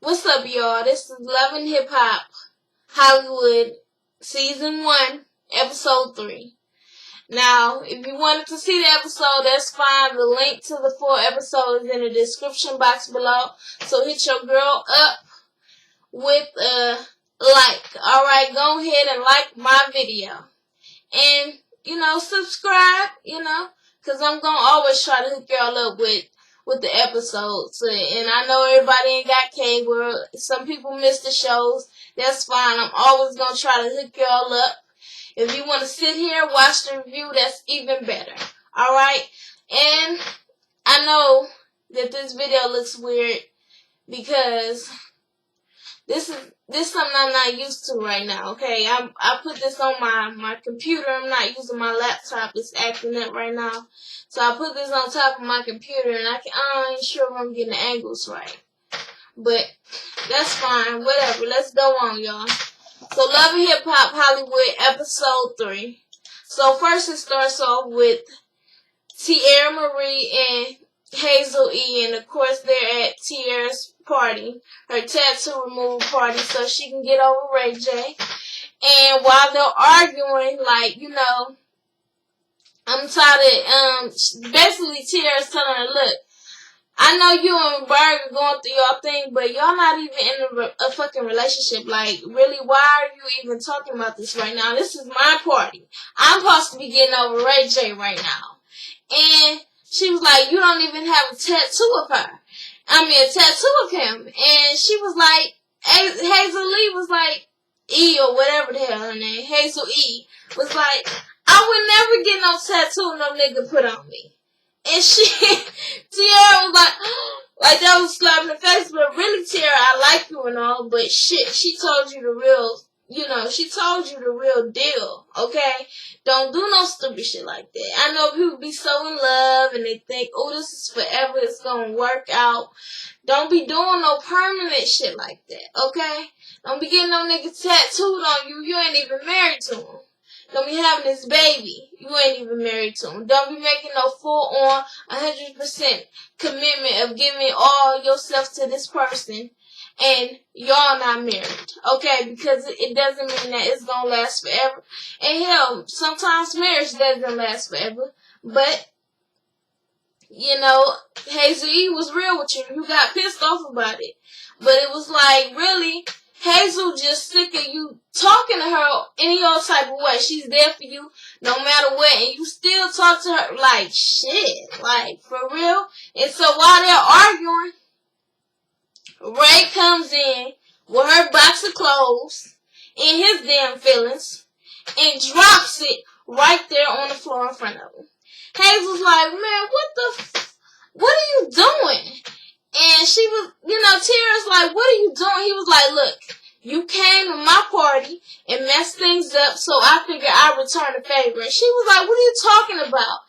What's up, y'all? This is Love and Hip Hop Hollywood Season 1, Episode 3. Now, if you wanted to see the episode, that's fine. The link to the full episode is in the description box below. So hit your girl up with a like. Alright, go ahead and like my video. And, subscribe, because I'm going to always try to hook y'all up with the episodes. And I know everybody ain't got cable. Some people miss the shows. That's fine. I'm always going to try to hook y'all up. If you want to sit here and watch the review, that's even better. Alright? And I know that this video looks weird because this is something I'm not used to right now, okay? I put this on my computer. I'm not using my laptop. It's acting up right now. So I put this on top of my computer, and I ain't sure if I'm getting the angles right. But that's fine. Whatever. Let's go on, y'all. So Love and Hip Hop Hollywood Episode 3. So first it starts off with Tierra Marie and Hazel E, and of course they're at Tierra's party, her tattoo removal party, so she can get over Ray J. And while they're arguing, I'm tired of, basically Tierra's telling her, look, I know you and Berg are going through your thing, but y'all not even in a fucking relationship. Like, really, why are you even talking about this right now? This is my party. I'm supposed to be getting over Ray J right now. And she was like, you don't even have a tattoo of her. A tattoo of him. And she was like, Hazel Lee was like, E or whatever the hell her name, Hazel E, was like, I would never get no tattoo no nigga put on me. And Tierra was like that was slapping the face, but really, Tierra, I like you and all, but shit, she told you the real, she told you the real deal, okay? Don't do no stupid shit like that. I know people be so in love and they think, oh, this is forever, it's gonna work out. Don't be doing no permanent shit like that, okay? Don't be getting no nigga tattooed on you. You ain't even married to him. Don't be having this baby. You ain't even married to him. Don't be making no full-on 100% commitment of giving all yourself to this person and y'all not married, okay? Because it doesn't mean that it's going to last forever. And hell, sometimes marriage doesn't last forever. But, Hazel E was real with you. You got pissed off about it. But it was like, really, Hazel just sick of you talking to her any old type of way. She's there for you no matter what, and you still talk to her like shit, like for real. And so while they're arguing, Ray comes in with her box of clothes in his damn feelings and drops it right there on the floor in front of him. Hazel's like, man, what are you doing? And she was, Tierra's like, what are you doing? He was like, look, you came to my party and messed things up, so I figured I'd return the favor. And she was like, what are you talking about?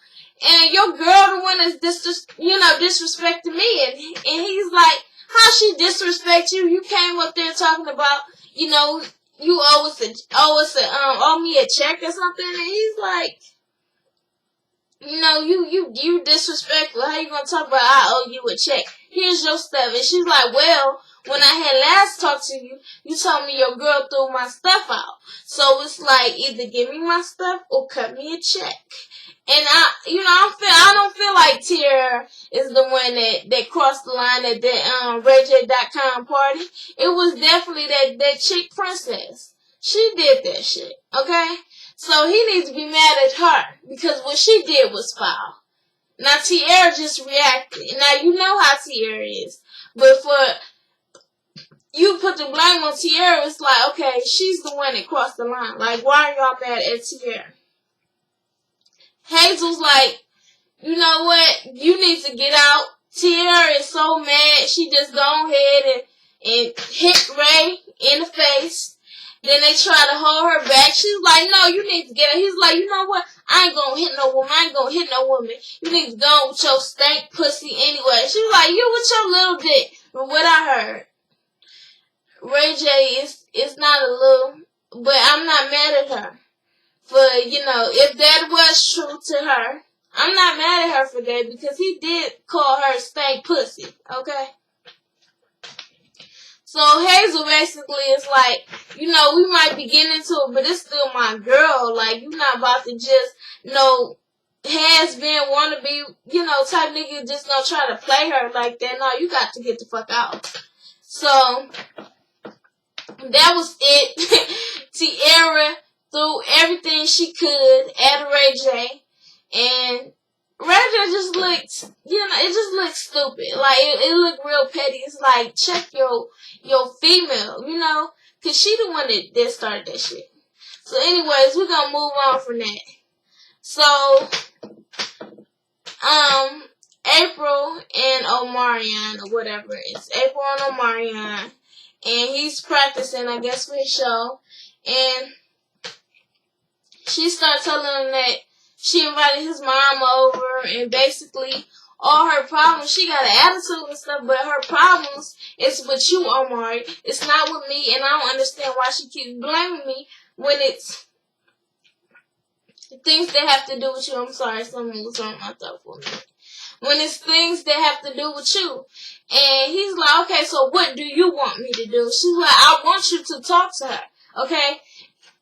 And your girl, the one that's disrespecting me. And he's like, how she disrespect you? You came up there talking about, you owe me a check or something. And he's like, you disrespectful. How you gonna talk about I owe you a check? Here's your stuff. And she's like, well, when I had last talked to you, you told me your girl threw my stuff out. So it's like, either give me my stuff or cut me a check. And I don't feel like Tierra is the one that crossed the line at that RayJ.com party. It was definitely that chick Princess. She did that shit, okay? So he needs to be mad at her because what she did was foul. Now Tierra just reacted. Now you know how Tierra is. But for you put the blame on Tierra, it's like, okay, she's the one that crossed the line. Like, why are y'all mad at Tierra? Hazel's like, you know what? You need to get out. Tierra is so mad. She just go ahead and hit Ray in the face. Then they try to hold her back. She's like, no, you need to get her. He's like, you know what? I ain't gonna hit no woman. I ain't gonna hit no woman. You need to go with your stank pussy anyway. She's like, you with your little dick. From what I heard, Ray J is not a little, but I'm not mad at her. For, if that was true to her, I'm not mad at her for that because he did call her stank pussy, okay? So Hazel basically is like, you know, we might be getting into it, but it's still my girl. Like, you're not about to just, you know, has been, wanna be, you know, type nigga just gonna try to play her like that. No, you got to get the fuck out. So, that was it. Tierra threw everything she could at Ray J. And Ray J just looked, you know, it just looked stupid. Like, it looked real petty. It's like, check your female, you know? Because she the one that started that shit. So anyways, we're going to move on from that. So, April and Omarion, or whatever it is. April and Omarion. And he's practicing, I guess, for his show. And she started telling him that she invited his mom over, and basically all her problems, she got an attitude and stuff, but her problems is with you, Omari. It's not with me, and I don't understand why she keeps blaming me when it's things that have to do with you. I'm sorry, someone was on my throat for a minute. When it's things that have to do with you. And he's like, okay, so what do you want me to do? She's like, I want you to talk to her, okay?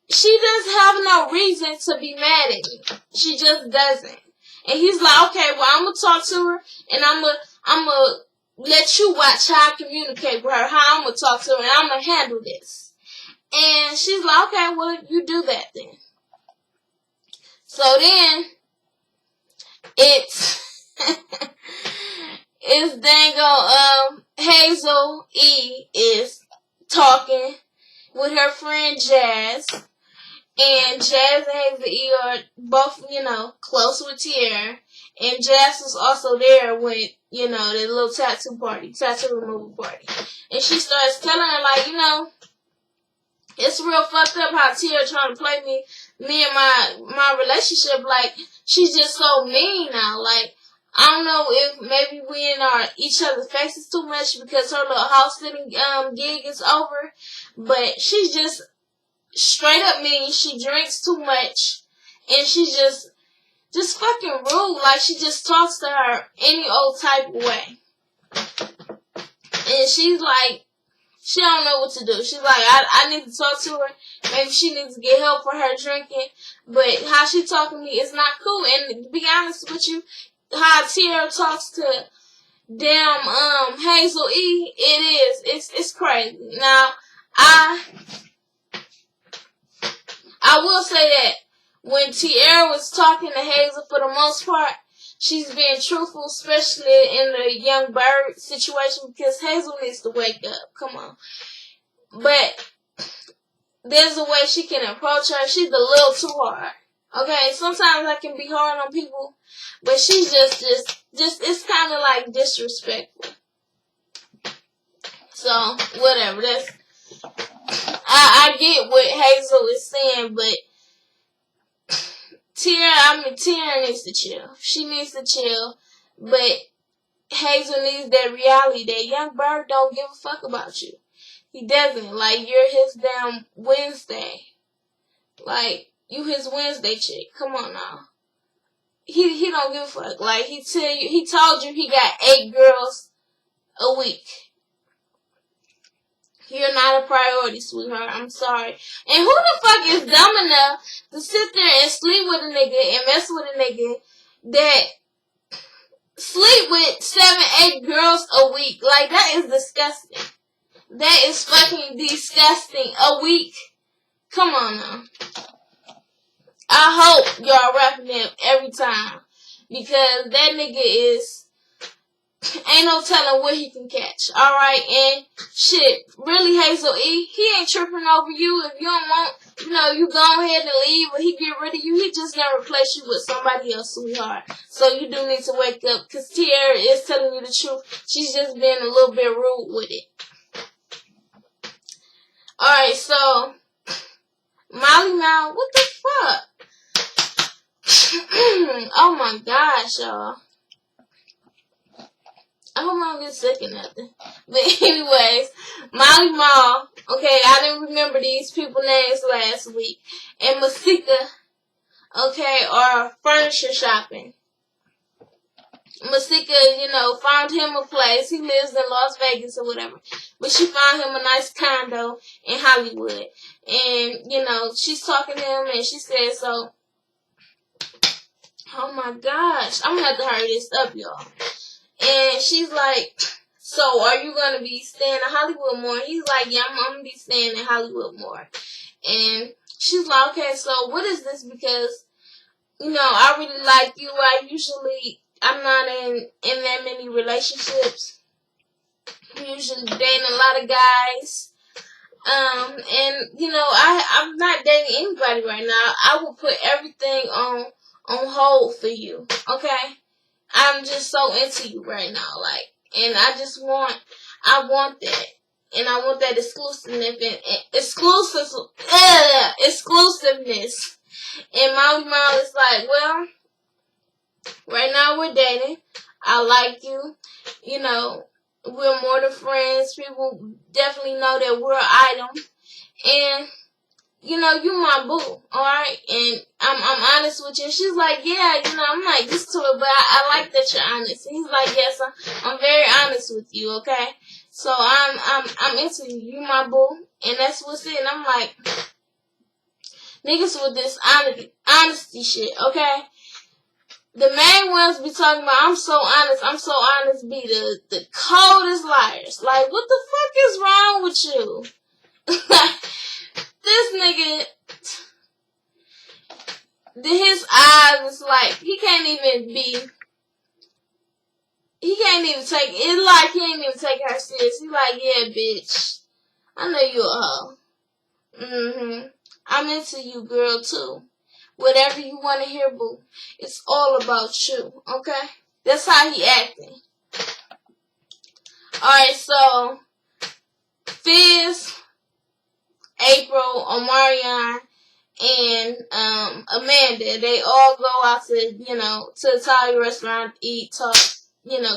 She doesn't have no reason to be mad at me. She just doesn't. And he's like, okay, well, I'm going to talk to her, and I'm going to let you watch how I communicate with her, how I'm going to talk to her, and I'm going to handle this. And she's like, okay, well, you do that then. So then, it's Hazel E is talking with her friend Jazz. And Jazz and Hazel E are both, you know, close with Tierra. And Jazz was also there with, you know, the little tattoo removal party. And she starts telling her, like, you know, it's real fucked up how Tierra trying to play me and my relationship. Like, she's just so mean now. Like, I don't know if maybe we in each other's faces too much because her little house sitting gig is over. But she's just straight up mean. She drinks too much, and she's just fucking rude. Like, she just talks to her any old type of way. And she's like, she don't know what to do. She's like, I need to talk to her. Maybe she needs to get help for her drinking. But how she talking to me is not cool. And to be honest with you, how Tierra talks to damn Hazel E, it's crazy. Now, I will say that when Tierra was talking to Hazel, for the most part, she's being truthful, especially in the Young Bird situation, because Hazel needs to wake up. Come on. But there's a way she can approach her. She's a little too hard. Okay, sometimes I can be hard on people, but she's just it's kind of like disrespectful. So, whatever. I get what Hazel is saying, but Tierra needs to chill. She needs to chill, but Hazel needs that reality that Young Bird don't give a fuck about you. He doesn't. Like, you're his damn Wednesday. Like, you his Wednesday chick. Come on now. He don't give a fuck. Like, he told you he got 8 girls a week. You're not a priority, sweetheart. I'm sorry. And who the fuck is dumb enough to sit there and sleep with a nigga and mess with a nigga that sleep with 7, 8 girls a week? Like, that is disgusting. That is fucking disgusting. A week? Come on now. I hope y'all wrapping him every time. Because that nigga ain't no telling what he can catch. Alright? And shit, really, Hazel E, he ain't tripping over you. If you don't want, you know, you go ahead and leave or he get rid of you, he just gonna replace you with somebody else, sweetheart. So you do need to wake up. Because Tierra is telling you the truth. She's just being a little bit rude with it. Alright, so Molly Mal, what the fuck? Oh my gosh, y'all. I hope I don't get sick or nothing. But anyways, Molly Mal, okay, I didn't remember these people's names last week. And Masika, okay, are furniture shopping. Masika, found him a place. He lives in Las Vegas or whatever. But she found him a nice condo in Hollywood. And, she's talking to him and she said, so, oh my gosh, I'm going to have to hurry this up, y'all. And she's like, so are you going to be staying in Hollywood more? And he's like, yeah, I'm going to be staying in Hollywood more. And she's like, okay, so what is this? Because, I really like you. I'm not in that many relationships. I'm usually dating a lot of guys. And, I'm not dating anybody right now. I will put everything on hold for you, okay? I'm just so into you right now, and I want that. And I want that exclusiveness. And Molly Mile is like, well, right now we're dating. I like you. We're more than friends. People definitely know that we're an item. And, you my boo, alright? And I'm honest with you. She's like, yeah, I'm not used to it, but I like that you're honest. And he's like, yes, I'm very honest with you, okay? So I'm into you. You my boo. And that's what's it. And I'm like, niggas with this honesty shit, okay? The main ones be talking about, I'm so honest, be the coldest liars. Like, what the fuck is wrong with you? This nigga, his eyes is like, he can't even take, it's like he ain't even take her serious. He's like, yeah, bitch, I know you a hoe. I'm into you, girl, too. Whatever you want to hear, boo. It's all about you, okay? That's how he acting. Alright, so Fizz, April, Omarion, and Amanda, they all go out to the Italian restaurant, eat, talk,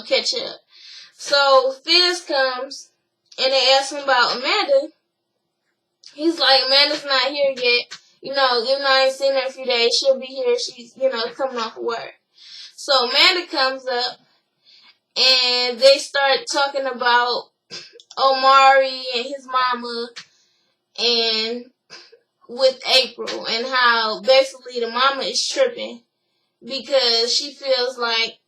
catch up. So Fizz comes and they ask him about Amanda. He's like, Amanda's not here yet. Even though I ain't seen her in a few days, she'll be here. She's, coming off of work. So Amanda comes up and they start talking about Omari and his mama and with April and how basically the mama is tripping because she feels like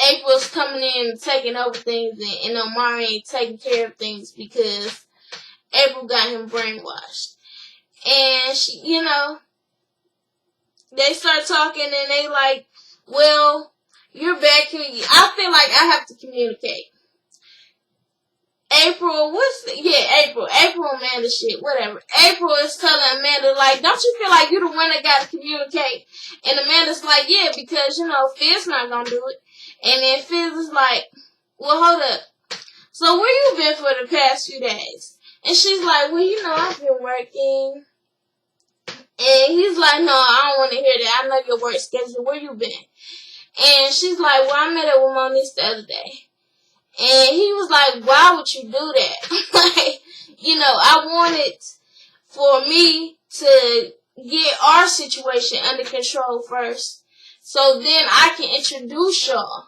April's coming in and taking over things and Omari ain't taking care of things because April got him brainwashed. And she, they start talking and they like, well, you're back here. I feel like I have to communicate. April, April, Amanda shit, whatever. April is telling Amanda, like, don't you feel like you're the one that got to communicate? And Amanda's like, yeah, because, Fizz not gonna do it. And then Fizz is like, well, hold up. So where you been for the past few days? And she's like, well, I've been working. And he's like, no, I don't want to hear that. I know your work schedule. Where you been? And she's like, well, I met up with Moniece the other day. And he was like, why would you do that? Like, I wanted for me to get our situation under control first. So then I can introduce y'all.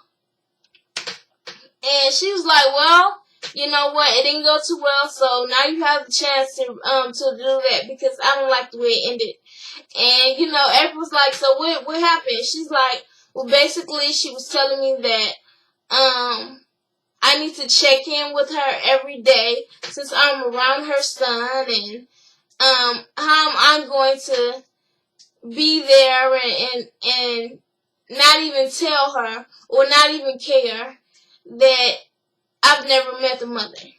And she was like, well, you know what? It didn't go too well. So now you have the chance to do that because I don't like the way it ended. And, April was like, so what happened? She's like, well, basically she was telling me that, I need to check in with her every day since I'm around her son and how I'm going to be there and not even tell her or not even care that I've never met the mother.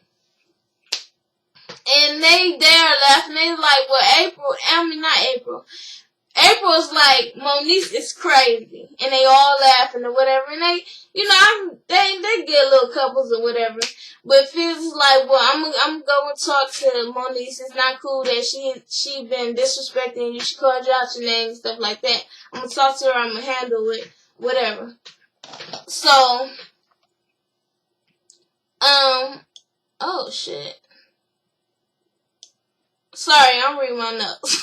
And they are laughing. They like, well, not April. April's like, Moniece is crazy. And they all laughing or whatever. And they, they get little couples or whatever. But Fizz is like, well, I'm going to talk to Moniece. It's not cool that she been disrespecting you. She called you out your name and stuff like that. I'm going to talk to her. I'm going to handle it. Whatever. So, oh shit. Sorry, I'm reading my notes.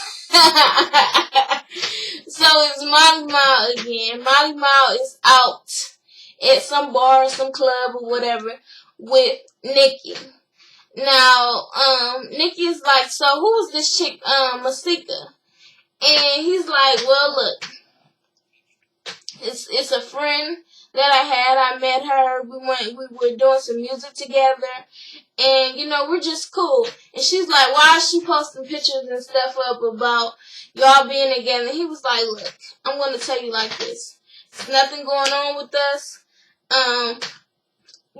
So it's Molly Mile again. Molly Mile is out at some bar, some club, or whatever with Nikki. Now, Nikki is like, so who was this chick, Masika? And he's like, well, look, it's a friend that I had. I met her. We were doing some music together, and we're just cool. And she's like, why is she posting pictures and stuff up about y'all being together? And he was like, look, I'm gonna tell you like this. There's nothing going on with us.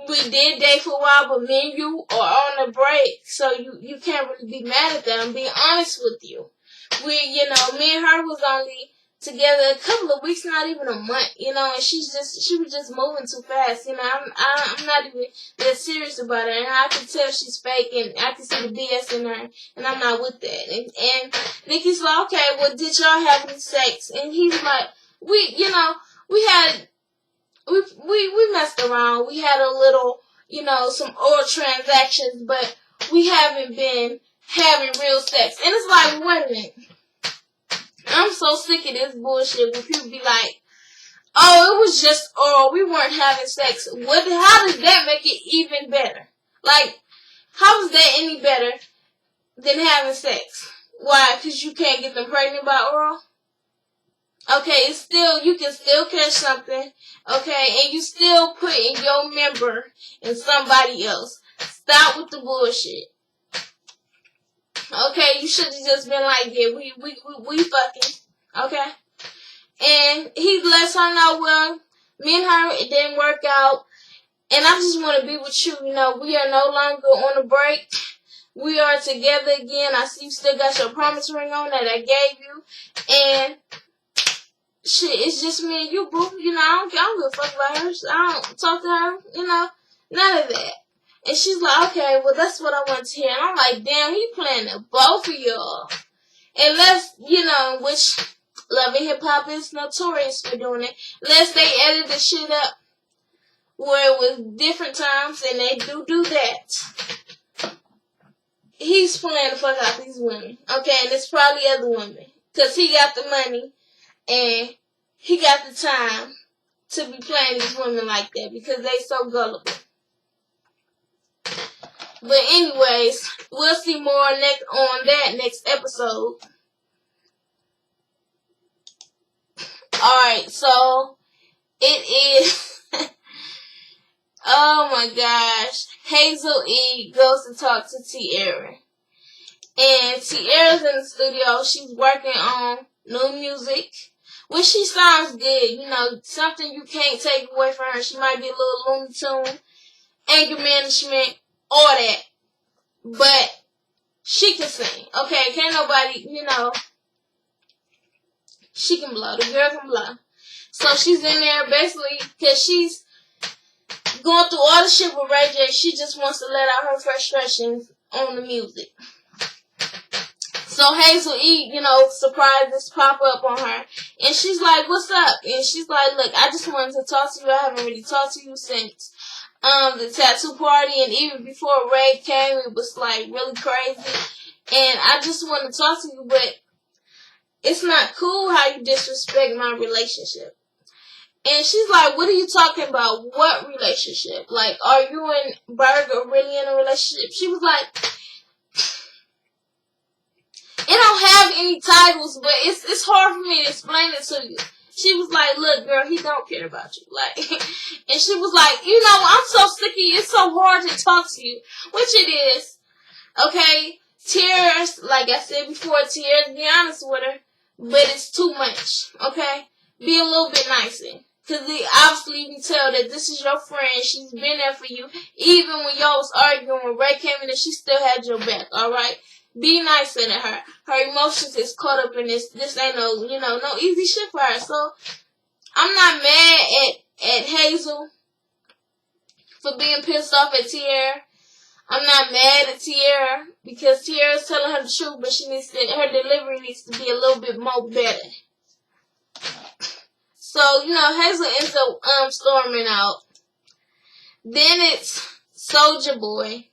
We did date for a while, but me and you are on a break, so you can't really be mad at that. I'm being honest with you. Me and her was only together a couple of weeks, not even a month, and she was just moving too fast, I'm not even that serious about it, and I can tell she's fake, and I can see the BS in her, and I'm not with that. And Nikki's like, okay, well, did y'all have any sex? And he's like, we messed around. We had a little, some oral transactions, but we haven't been having real sex. And it's like, wait a minute. I'm so sick of this bullshit when people be like, oh, it was just oral. We weren't having sex. How does that make it even better? Like, how is that any better than having sex? Why? Because you can't get them pregnant by oral? Okay, you can still catch something, okay, and you still putting your member in somebody else. Stop with the bullshit. Okay, you should have just been like, yeah, we fucking, okay? And he lets her know, well, me and her, it didn't work out, and I just want to be with you. We are no longer on a break. We are together again. I see you still got your promise ring on that I gave you, and shit, it's just me and you, boo. I don't give a fuck about her. I don't talk to her, none of that. And she's like, okay, well, that's what I want to hear. And I'm like, damn, he playing the both of y'all. Unless, which Love and Hip Hop is notorious for doing it. Unless they edit the shit up where it was different times, and they do that. He's playing the fuck out these women. Okay, and it's probably other women. Because he got the money. And he got the time to be playing these women like that because they so gullible. But anyways, we'll see more on that next episode. Alright, so it is oh my gosh. Hazel E goes to talk to Tierra. And Tierra's in the studio. She's working on new music. Which she sounds good, something you can't take away from her. She might be a little Looney Tune, anger management, all that. But she can sing, okay? Can't nobody, she can blow. The girl can blow. So she's in there basically because she's going through all the shit with Ray J. She just wants to let out her frustrations on the music. So Hazel E, surprises pop up on her. And she's like, what's up? And she's like, look, I just wanted to talk to you. I haven't really talked to you since the tattoo party. And even before Ray came, it was like really crazy. And I just want to talk to you, but it's not cool how you disrespect my relationship. And she's like, what are you talking about? What relationship? Like, are you and Berg really in a relationship? She was like, it don't have any titles, but it's hard for me to explain it to you. She was like, look, girl, he don't care about you. Like, and she was like, I'm so sick of you. It's so hard to talk to you. Which it is. Okay? Tears, like I said before, Tears, be honest with her. But it's too much. Okay? Be a little bit nicer. Because obviously you can tell that this is your friend. She's been there for you. Even when y'all was arguing, when Ray came in, and she still had your back. Alright? Be nicer to her. Her emotions is caught up in this. This ain't no easy shit for her. So, I'm not mad at Hazel for being pissed off at Tierra. I'm not mad at Tierra because Tierra's telling her the truth, but her delivery needs to be a little bit more better. So, Hazel ends up storming out. Then it's Soulja Boy.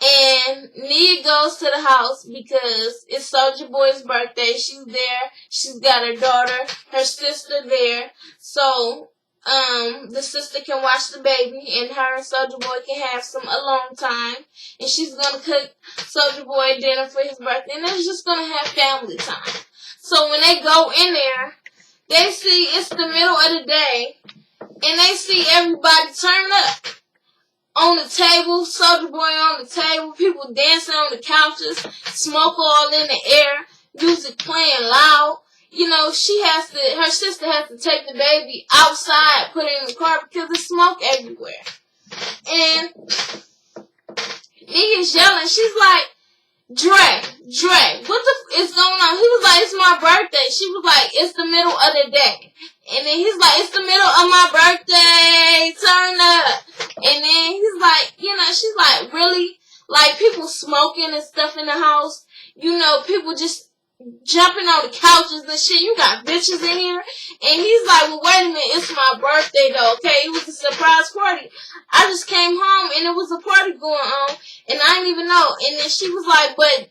And Nia goes to the house because it's Soulja Boy's birthday. She's there. She's got her daughter, her sister there. So, the sister can watch the baby and her and Soulja Boy can have some alone time. And she's gonna cook Soulja Boy dinner for his birthday. And they're just gonna have family time. So when they go in there, they see it's the middle of the day. And they see everybody turn up. On the table, Soulja Boy on the table, people dancing on the couches, smoke all in the air, music playing loud. You know, her sister has to take the baby outside, put it in the car because there's smoke everywhere. And Nia's yelling, she's like, Dre, what the is going on? He was like, it's my birthday. She was like, it's the middle of the day. And then he's like, it's the middle of my birthday, turn up. And then he's like, she's like, really? Like, people smoking and stuff in the house. You know, people just jumping on the couches and shit. You got bitches in here. And he's like, well, wait a minute, it's my birthday, though, okay? It was a surprise party. I just came home, and it was a party going on, and I didn't even know. And then she was like, but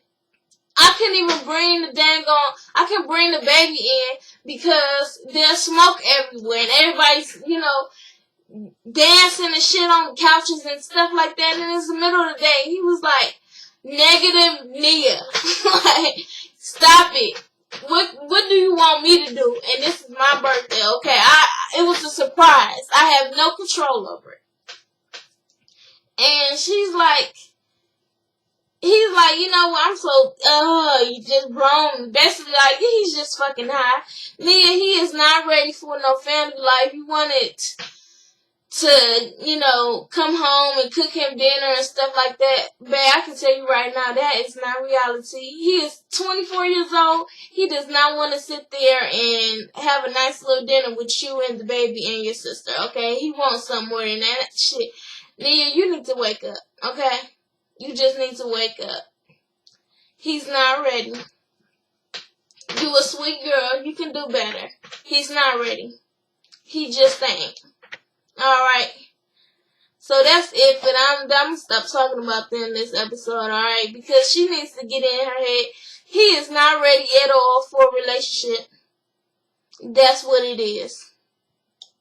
I couldn't even bring I can bring the baby in because there's smoke everywhere, and everybody's, dancing and shit on the couches and stuff like that, and it's the middle of the day. He was like, negative Nia. Like, stop it. What do you want me to do? And this is my birthday, okay? It was a surprise. I have no control over it. And he's like, you know what, I'm so, you just grown. Basically, like, he's just fucking high. Nia, he is not ready for no family life. He wanted to, come home and cook him dinner and stuff like that. But I can tell you right now, that is not reality. He is 24 years old. He does not want to sit there and have a nice little dinner with you and the baby and your sister, okay? He wants something more than that shit. Nia, you need to wake up, okay? You just need to wake up. He's not ready. You a sweet girl. You can do better. He's not ready. He just ain't. Alright. So that's it. But I'm going to stop talking about them in this episode, alright? Because she needs to get in her head. He is not ready at all for a relationship. That's what it is.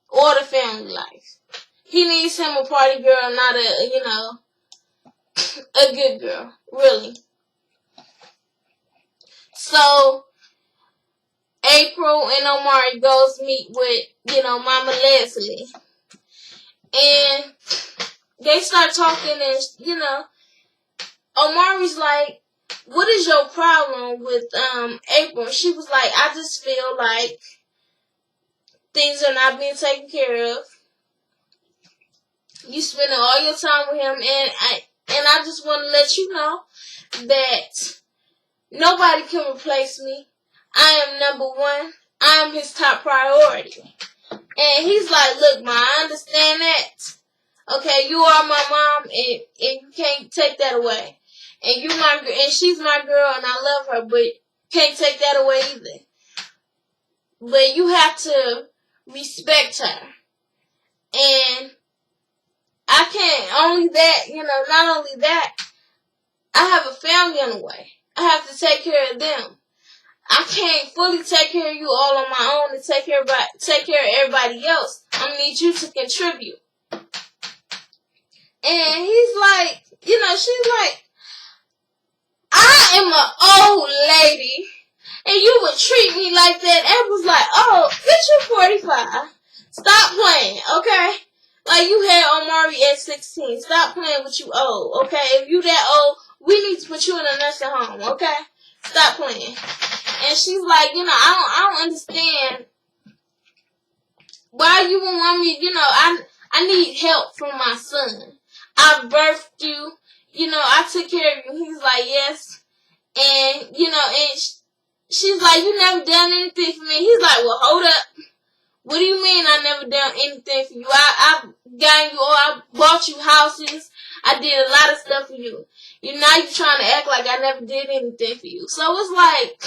Or the family life. He needs him a party girl, not a good girl. Really. So, April and Omari goes meet with, Mama Leslie. And they start talking and, Omari's like, what is your problem with April? And she was like, I just feel like things are not being taken care of. You spending all your time with him, and I just want to let you know that nobody can replace me. I am number one. I am his top priority. And he's like, look, Ma, I understand that. Okay, you are my mom, and you can't take that away. And she's my girl, and I love her, but can't take that away either. But you have to respect her. And I can't, not only that, I have a family on the way. I have to take care of them. I can't fully take care of you all on my own and take care of everybody else. I need you to contribute. And he's like, she's like, I am an old lady, and you would treat me like that. April's like, oh, bitch, you're 45. Stop playing, okay? Like, you had Omari at 16. Stop playing with you old, okay? If you that old, we need to put you in a nursing home, okay? Stop playing. And she's like, I don't understand why you would want me, I need help from my son. I birthed you, I took care of you. He's like, yes. And, and she's like, you never done anything for me. He's like, well, hold up. What do you mean I never done anything for you? I got you, I bought you houses. I did a lot of stuff for you. Now you're trying to act like I never did anything for you. So it's like,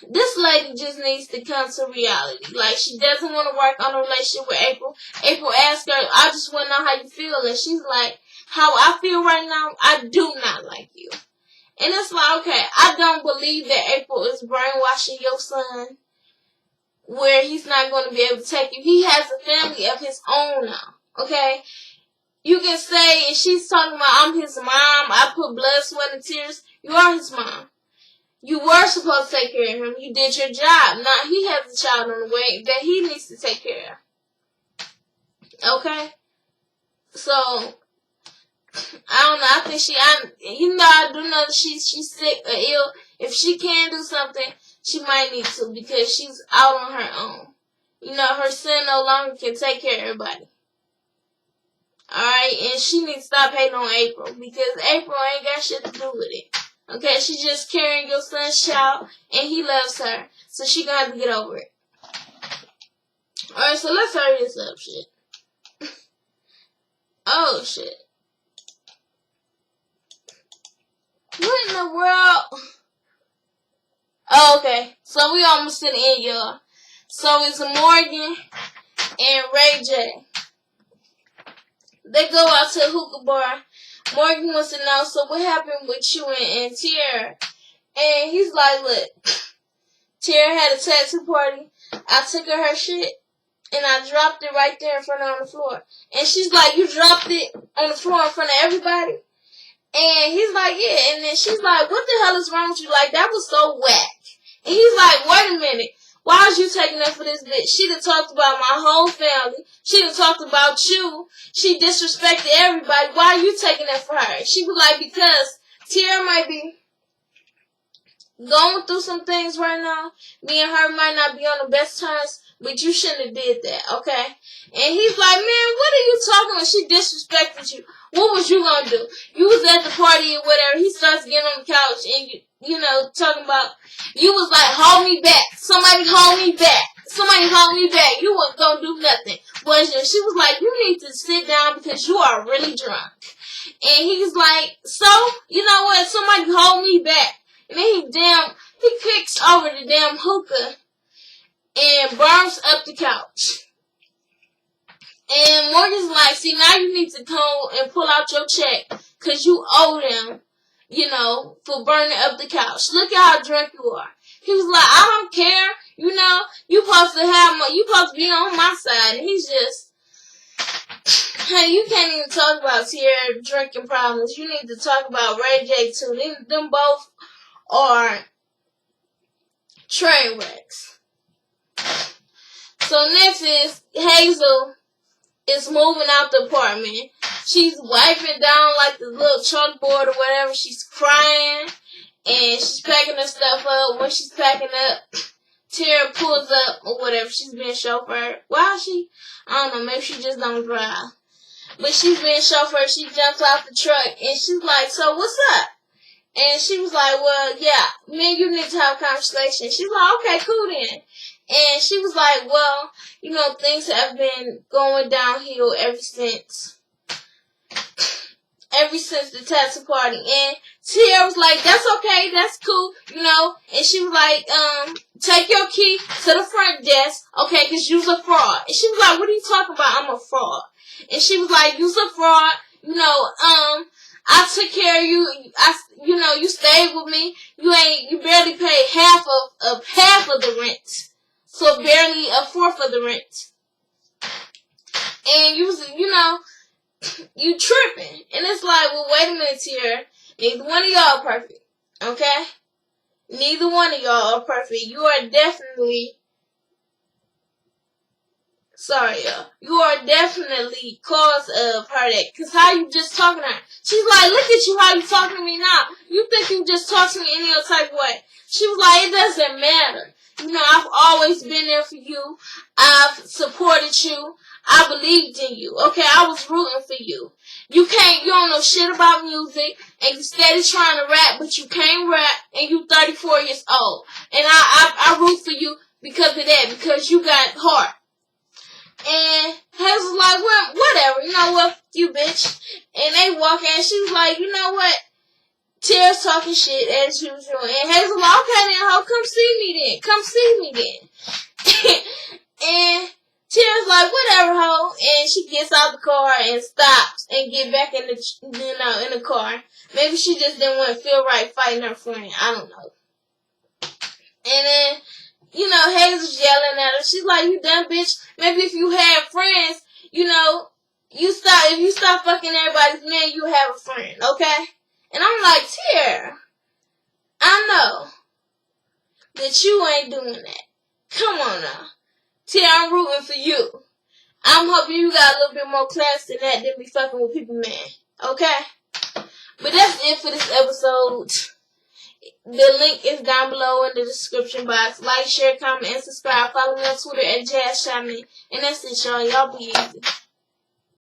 this lady just needs to come to reality. Like, she doesn't want to work on a relationship with April. April asked her, I just want to know how you feel. And she's like, how I feel right now, I do not like you. And it's like, okay, I don't believe that April is brainwashing your son where he's not going to be able to take you. He has a family of his own now, okay? You can say, and she's talking about, I'm his mom, I put blood, sweat, and tears. You are his mom. You were supposed to take care of him. You did your job. Now he has a child on the way that he needs to take care of. Okay? So, I don't know. I think I do know that she's sick or ill. If she can do something, she might need to because she's out on her own. You know, her son no longer can take care of everybody. Alright? And she needs to stop hating on April because April ain't got shit to do with it. Okay? She's just carrying your son's child and he loves her. So she gonna have to get over it. Alright, so let's hurry this up, shit. Oh, shit. What in the world? Oh, okay. So we almost to the end, y'all. So it's Morgan and Ray J. They go out to a hookah bar. Morgan wants to know, so what happened with you and Tierra? And he's like, look, Tierra had a tattoo party. I took her shit and I dropped it right there in front of her on the floor. And she's like, you dropped it on the floor in front of everybody? And he's like, yeah. And then she's like, what the hell is wrong with you? Like, that was so whack. And he's like, wait a minute. Why is you taking up for this bitch? She done talked about my whole family. She done talked about you. She disrespected everybody. Why are you taking that for her? She was like, because Tierra might be going through some things right now. Me and her might not be on the best terms, but you shouldn't have did that, okay? And he's like, man, what are you talking about? She disrespected you. What was you gonna do? You was at the party or whatever. He starts getting on the couch and you know, talking about, you was like, hold me back. Somebody hold me back. Somebody hold me back. You wasn't gonna do nothing. Was you? She was like, you need to sit down because you are really drunk. And he's like, so, you know what? Somebody hold me back. And then he kicks over the damn hookah and burns up the couch. And Morgan's like, see, now you need to come and pull out your check because you owe them, you know, for burning up the couch. Look at how drunk you are. He was like, I don't care. You know, you supposed to be on my side. And he's just, hey, you can't even talk about Tierra drinking problems. You need to talk about Ray J too. Them both are train wrecks. So next is Hazel is moving out the apartment. She's wiping down like the little chalkboard or whatever. She's crying and she's packing her stuff up. When she's packing up, Tierra pulls up or whatever. She's being chauffeured. Why is she? I don't know. Maybe she just don't drive. But she's being chauffeured. She jumps out the truck and she's like, so what's up? And she was like, well, yeah, me and you need to have a conversation. She's like, okay, cool then. And she was like, well, you know, things have been going downhill ever since the tattoo party. And Tierra was like, that's okay, that's cool, you know. And she was like, take your key to the front desk, okay, because you's a fraud. And she was like, what are you talking about? I'm a fraud. And she was like, you's a fraud, you know, I took care of you. You know, you stayed with me. You barely paid half of the rent. So barely a fourth of the rent. And you know, you tripping. And it's like, well, wait a minute here. Neither one of y'all are perfect. Okay? Neither one of y'all are perfect. You are definitely, sorry, y'all. You are definitely cause of heartache. Because how you just talking to her? She's like, look at you, how you talking to me now. You think you just talk to me any other type of way. She was like, it doesn't matter. You know, I've always been there for you. I've supported you. I believed in you. Okay, I was rooting for you. You don't know shit about music, and you steady trying to rap, but you can't rap, and you 34 years old. And I root for you because of that, because you got heart. And Hazel's like, well, whatever, you know what, you bitch. And they walk in, and she was like, you know what? Tierra's talking shit as usual. And Hazel's like, okay then, ho, come see me then. And Tia's like, whatever, ho, and she gets out the car and stops and get back in the, in the car. Maybe she just didn't want to feel right fighting her friend. I don't know. And then, Hazel's yelling at her. She's like, you dumb bitch. Maybe if you had friends, if you stop fucking everybody's man, you have a friend, okay? And I'm like, Tia, I know that you ain't doing that. Come on now. Tia, I'm rooting for you. I'm hoping you got a little bit more class than that than be fucking with people, man. Okay? But that's it for this episode. The link is down below in the description box. Like, share, comment, and subscribe. Follow me on Twitter at JazzShaman. And that's it, y'all. Y'all be easy.